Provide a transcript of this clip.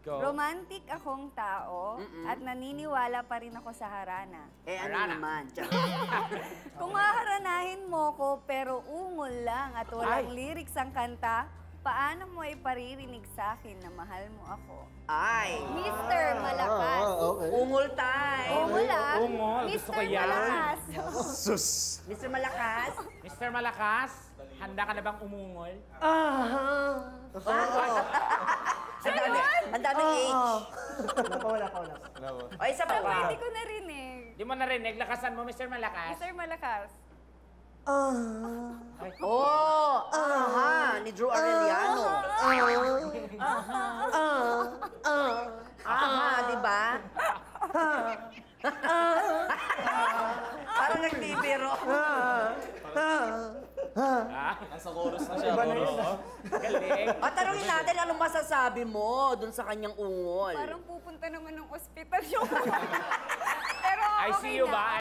Romantic akong tao at naniniwala pa rin ako sa harana. Ano naman? Kung haharanahin mo ko pero ungol lang at walang lyrics ang kanta, paano mo iparirinig sa akin na mahal mo ako? Mr. Malakas. Ungol tayo. Ungol ah. Ungol, gusto ko Mr. yan. Malakas. Sus! Mr. Malakas? Mr. Malakas, handa ka na bang umungol? Ang daming H. Wala. O, isa pa Pero ba? hindi ko narinig. Di mo narinig, lakasan mo, Mr. Malakas. Mr. Malakas. Ni Drew Arellano. Di ba? Parang nagbibiro. Nasa chorus na siya. Galing. Tanungin natin anong masasabi mo dun sa kanyang ungol. Parang pupunta naman ng ospital yung